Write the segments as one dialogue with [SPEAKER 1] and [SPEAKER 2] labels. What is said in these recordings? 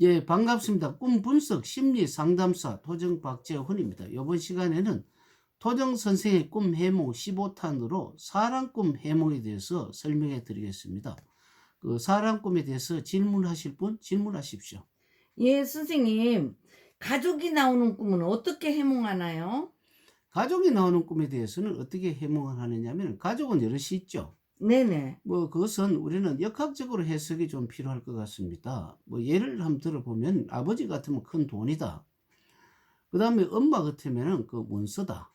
[SPEAKER 1] 예, 반갑습니다. 꿈 분석 심리 상담사 토정 박재훈입니다. 이번 시간에는 토정 선생의 꿈 해몽 15탄으로 사람 꿈 해몽에 대해서 설명해 드리겠습니다. 그 사람 꿈에 대해서 질문하실 분 질문하십시오.
[SPEAKER 2] 예, 선생님. 가족이 나오는 꿈은 어떻게 해몽하나요?
[SPEAKER 1] 가족이 나오는 꿈에 대해서는 어떻게 해몽을 하느냐면 가족은 여럿이 있죠.
[SPEAKER 2] 네네.
[SPEAKER 1] 뭐 그것은 우리는 역학적으로 해석이 좀 필요할 것 같습니다. 뭐 예를 한번 들어보면 아버지 같으면 큰 돈이다. 그 다음에 엄마 같으면은 그 문서다.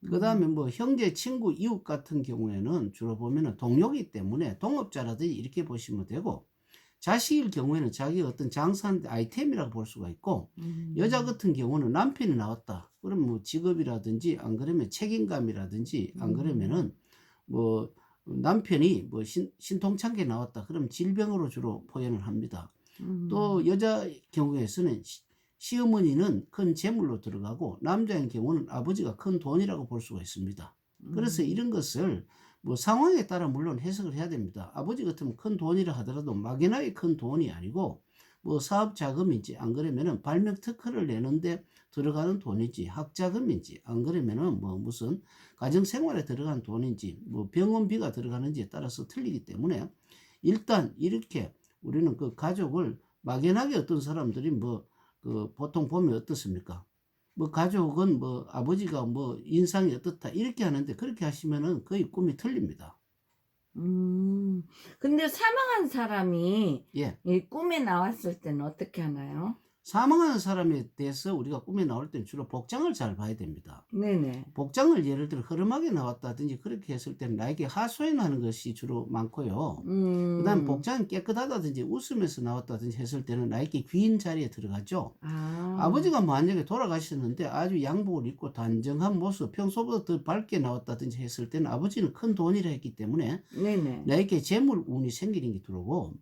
[SPEAKER 1] 그다음에
[SPEAKER 2] 음.
[SPEAKER 1] 뭐 형제, 친구, 이웃 같은 경우에는 주로 보면은 동료이기 때문에 동업자라든지 이렇게 보시면 되고, 자식일 경우에는 자기 어떤 장사하는 아이템이라고 볼 수가 있고, 여자
[SPEAKER 2] 음.
[SPEAKER 1] 같은 경우는 남편이 나왔다. 그럼 뭐 직업이라든지 안 그러면 책임감이라든지 안
[SPEAKER 2] 음.
[SPEAKER 1] 그러면은 뭐 남편이 뭐 신통창게 나왔다. 그럼 질병으로 주로 표현을 합니다. 또
[SPEAKER 2] 음.
[SPEAKER 1] 여자 경우에서는 시어머니는 큰 재물로 들어가고 남자인 경우는 아버지가 큰 돈이라고 볼 수가 있습니다. 그래서
[SPEAKER 2] 음.
[SPEAKER 1] 이런 것을 뭐 상황에 따라 물론 해석을 해야 됩니다. 아버지 같으면 큰 돈이라 하더라도 막연하게 큰 돈이 아니고 뭐 사업 자금인지 안 그러면은 발명 특허를 내는데 들어가는 돈인지 학자금인지 안 그러면은 뭐 무슨 가정 생활에 들어간 돈인지 뭐 병원비가 들어가는지에 따라서 틀리기 때문에 일단 이렇게 우리는 그 가족을 막연하게 어떤 사람들이 뭐 그 보통 보면 어떻습니까? 뭐 가족은 뭐 아버지가 뭐 인상이 어떻다 이렇게 하는데 그렇게 하시면은 거의 꿈이 틀립니다.
[SPEAKER 2] 음. 근데 사망한 사람이
[SPEAKER 1] 예.
[SPEAKER 2] 이 꿈에 나왔을 때는 어떻게 하나요?
[SPEAKER 1] 사망하는 사람에 대해서 우리가 꿈에 나올 때는 주로 복장을 잘 봐야 됩니다.
[SPEAKER 2] 네네.
[SPEAKER 1] 복장을 예를 들어 흐름하게 나왔다든지 그렇게 했을 때는 나에게 하소연하는 것이 주로 많고요. 그다음에
[SPEAKER 2] 음.
[SPEAKER 1] 복장이 깨끗하다든지 웃으면서 나왔다든지 했을 때는 나에게 귀인 자리에 들어가죠.
[SPEAKER 2] 아.
[SPEAKER 1] 아버지가 만약에 돌아가셨는데 아주 양복을 입고 단정한 모습, 평소보다 더 밝게 나왔다든지 했을 때는 아버지는 큰 돈이라 했기 때문에
[SPEAKER 2] 네네.
[SPEAKER 1] 나에게 재물 운이 생기는 게 들어오고,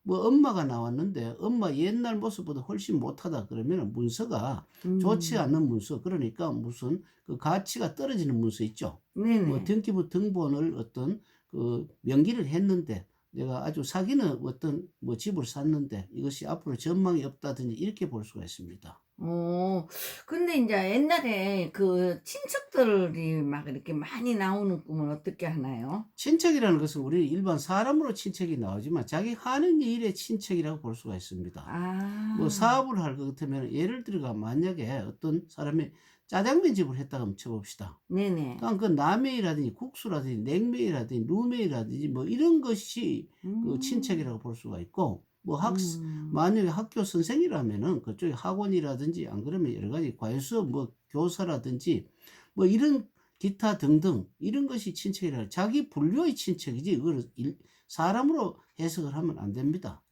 [SPEAKER 1] 뭐 엄마가 나왔는데 엄마 옛날 모습보다 훨씬 못하다 그러면 문서가 좋지
[SPEAKER 2] 음.
[SPEAKER 1] 않는 문서, 그러니까 무슨 그 가치가 떨어지는 문서 있죠. 뭐
[SPEAKER 2] 네네.
[SPEAKER 1] 등기부 등본을 어떤 그 명기를 했는데 내가 아주 사기는 어떤 뭐 집을 샀는데 이것이 앞으로 전망이 없다든지 이렇게 볼 수가 있습니다.
[SPEAKER 2] 어. 근데 인제 옛날에 그 친척들이 막 이렇게 많이 나오는 꿈은 어떻게 하나요?
[SPEAKER 1] 친척이라는 것은 우리 일반 사람으로 친척이 나오지만 자기 하는 일의 친척이라고 볼 수가 있습니다. 뭐
[SPEAKER 2] 아.
[SPEAKER 1] 사업을 할 것 같으면 예를 들어가 만약에 어떤 사람이 짜장면 집을 했다고 한번 쳐봅시다.
[SPEAKER 2] 네네.
[SPEAKER 1] 그럼 그 라면이라든지 국수라든지 냉면이라든지 루면이라든지 뭐 이런 것이 그
[SPEAKER 2] 음.
[SPEAKER 1] 친척이라고 볼 수가 있고, 뭐
[SPEAKER 2] 음.
[SPEAKER 1] 만약에 학교 선생이라면은 그쪽에 학원이라든지 안 그러면 여러 가지 과외수업 뭐 교사라든지 뭐 이런 기타 등등 이런 것이 친척이라 자기 분류의 친척이지 이거를 사람으로 해석을 하면 안 됩니다.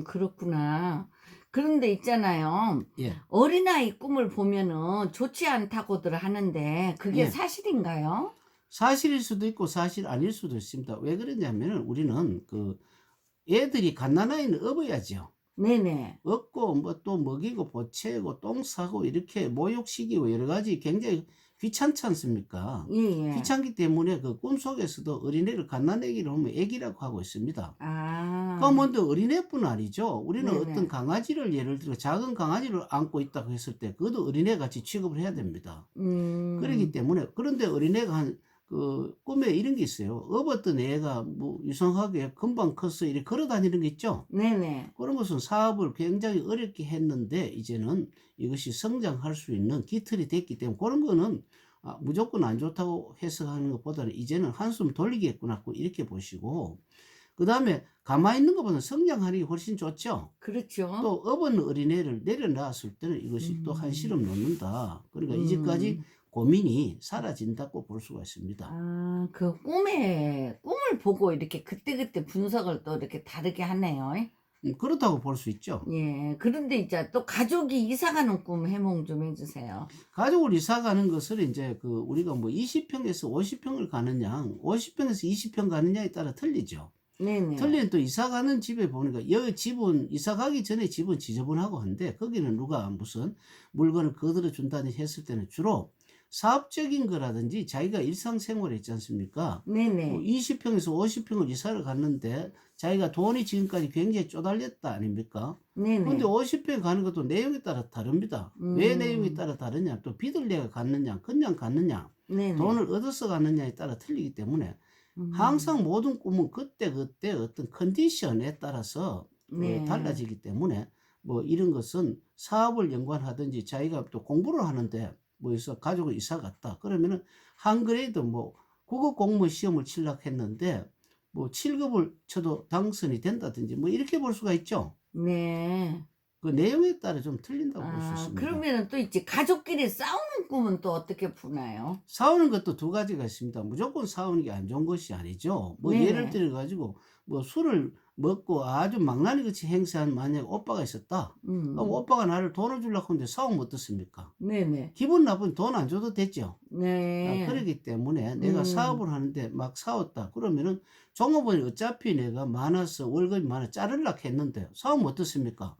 [SPEAKER 2] 그렇구나. 그런데 있잖아요.
[SPEAKER 1] 예.
[SPEAKER 2] 어린아이 꿈을 보면은 좋지 않다고들 하는데 그게
[SPEAKER 1] 예.
[SPEAKER 2] 사실인가요?
[SPEAKER 1] 사실일 수도 있고 사실 아닐 수도 있습니다. 왜 그러냐면은 우리는 그 애들이 갓난아이는 업어야죠.
[SPEAKER 2] 네네.
[SPEAKER 1] 업고 뭐 또 먹이고 보채고 똥 싸고 이렇게 목욕시키고 여러 가지 굉장히 귀찮지 않습니까?
[SPEAKER 2] 예예.
[SPEAKER 1] 귀찮기 때문에 그 꿈속에서도 어린애를 갓난아기를 하면 애기라고 하고 있습니다. 그럼
[SPEAKER 2] 아.
[SPEAKER 1] 먼저 어린애뿐 아니죠. 우리는 어떤
[SPEAKER 2] 네네.
[SPEAKER 1] 강아지를 예를 들어 작은 강아지를 안고 있다고 했을 때 그것도 어린애 같이 취급을 해야 됩니다. 그러기
[SPEAKER 2] 음.
[SPEAKER 1] 때문에 그런데 어린애가 한 그 꿈에 이런 게 있어요. 업었던 애가 뭐 이상하게 금방 컸어 이렇게 걸어 다니는 게 있죠.
[SPEAKER 2] 네네.
[SPEAKER 1] 그런 것은 사업을 굉장히 어렵게 했는데 이제는 이것이 성장할 수 있는 기틀이 됐기 때문에 그런 거는 무조건 안 좋다고 해석하는 것보다는 이제는 한숨 돌리겠구나 이렇게 보시고, 그다음에 가만히 있는 것보다 성장하는 게 훨씬 좋죠. 또
[SPEAKER 2] 그렇죠.
[SPEAKER 1] 업은 어린애를 내려놨을 때는 이것이 또
[SPEAKER 2] 음.
[SPEAKER 1] 한시름 놓는다. 그러니까 이제까지
[SPEAKER 2] 음.
[SPEAKER 1] 고민이 사라진다고 볼 수가 있습니다.
[SPEAKER 2] 아, 그 꿈을 보고 이렇게 그때그때 분석을 또 이렇게 다르게 하네요.
[SPEAKER 1] 그렇다고 볼 수 있죠.
[SPEAKER 2] 예. 그런데 이제 또 가족이 이사 가는 꿈 해몽 좀 해 주세요.
[SPEAKER 1] 가족을 이사 가는 것을 인제 그 우리가 뭐 20 평에서 50 평을 가느냐 50 평에서 20평 가느냐에 따라 틀리죠.
[SPEAKER 2] 네네.
[SPEAKER 1] 틀린 또 이사 가는 집에 보니까 여기 집은 이사 가기 전에 집은 지저분하고 한데 거기는 누가 무슨 물건을 거들어 준다든지 했을 때는 주로 사업적인 거라든지 자기가 일상생활에 있지 않습니까? 뭐
[SPEAKER 2] 네네.
[SPEAKER 1] 20평에서 50평을 이사를 갔는데 자기가 돈이 지금까지 굉장히 쪼달렸다 아닙니까? 근데
[SPEAKER 2] 네네.
[SPEAKER 1] 50평 가는 것도 내용에 따라 다릅니다. 왜 내용에
[SPEAKER 2] 음.
[SPEAKER 1] 따라 다르냐? 또 빚을 내가 갔느냐, 그냥 갔느냐,
[SPEAKER 2] 네네.
[SPEAKER 1] 돈을 얻어서 갔느냐에 따라 틀리기 때문에
[SPEAKER 2] 음.
[SPEAKER 1] 항상 모든 꿈은 그때그때 어떤 컨디션에 따라서
[SPEAKER 2] 네.
[SPEAKER 1] 달라지기 때문에 뭐 이런 것은 사업을 연관하든지 자기가 또 공부를 하는데 뭐 해서 가족을 이사 갔다. 그러면은 한 그레이드 뭐 국어 공무원 시험을 치려고 했는데 뭐 7급을 쳐도 당선이 된다든지 뭐 이렇게 볼 수가 있죠.
[SPEAKER 2] 네.
[SPEAKER 1] 그 내용에 따라 좀 틀린다고 볼 수
[SPEAKER 2] 아
[SPEAKER 1] 있습니다.
[SPEAKER 2] 그러면은 또 있지 가족끼리 싸우는 꿈은 또 어떻게 푸나요?
[SPEAKER 1] 싸우는 것도 두 가지가 있습니다. 무조건 싸우는 게 안 좋은 것이 아니죠. 뭐 예를
[SPEAKER 2] 네네.
[SPEAKER 1] 들어 가지고 뭐 술을 먹고 아주 망나니같이 행세한 만약에 오빠가 있었다. 그럼
[SPEAKER 2] 음.
[SPEAKER 1] 오빠가 나를 돈을 주려고 하는데 싸우면 어떻습니까?
[SPEAKER 2] 네네.
[SPEAKER 1] 기분 나쁘면 돈 안 줘도 됐죠.
[SPEAKER 2] 네.
[SPEAKER 1] 그러기 때문에 내가
[SPEAKER 2] 음.
[SPEAKER 1] 사업을 하는데 막 싸웠다. 그러면은 종업원이 어차피 내가 많아서 월급이 많아 자르려고 했는데 싸우면 어떻습니까?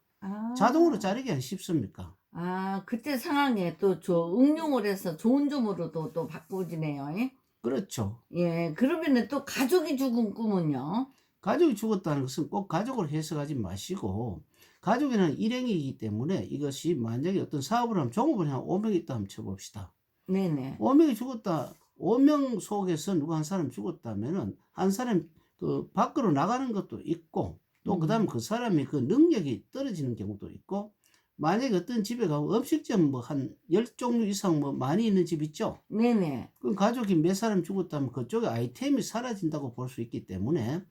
[SPEAKER 1] 자동으로
[SPEAKER 2] 아.
[SPEAKER 1] 자르기 안 쉽습니까?
[SPEAKER 2] 아 그때 상황에 또 응용을 해서 좋은 점으로도 또 바꾸지네요. 예.
[SPEAKER 1] 그렇죠.
[SPEAKER 2] 예. 그러면은 또 가족이 죽은 꿈은요?
[SPEAKER 1] 가족이 죽었다는 것은 꼭 가족을 해석하지 마시고 가족이라는 일행이기 때문에 이것이 만약에 어떤 사업을 하면 종업원이 한 5명 있다 한번 쳐봅시다.
[SPEAKER 2] 네네.
[SPEAKER 1] 5명이 죽었다. 5명 속에서 누구 한 사람 죽었다면은 한 사람 그 밖으로 나가는 것도 있고 또 그다음에
[SPEAKER 2] 음.
[SPEAKER 1] 그 사람이 그 능력이 떨어지는 경우도 있고 만약에 어떤 집에 가면 음식점 뭐 한 10종류 이상 뭐 많이 있는 집 있죠?
[SPEAKER 2] 네네.
[SPEAKER 1] 그럼 가족이 몇 사람 죽었다면 그쪽에 아이템이 사라진다고 볼 수 있기 때문에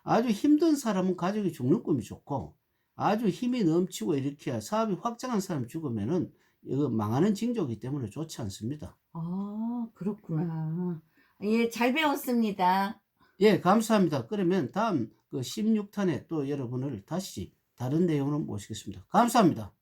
[SPEAKER 1] 아주 힘든 사람은 가족이 죽는 꿈이 좋고 아주 힘이 넘치고 이렇게 사업이 확장한 사람이 죽으면은 이거 망하는 징조이기 때문에 좋지 않습니다.
[SPEAKER 2] 아 그렇구나. 예 잘 배웠습니다.
[SPEAKER 1] 예, 감사합니다. 그러면 다음 그 16탄에 또 여러분을 다시 다른 내용으로 모시겠습니다. 감사합니다.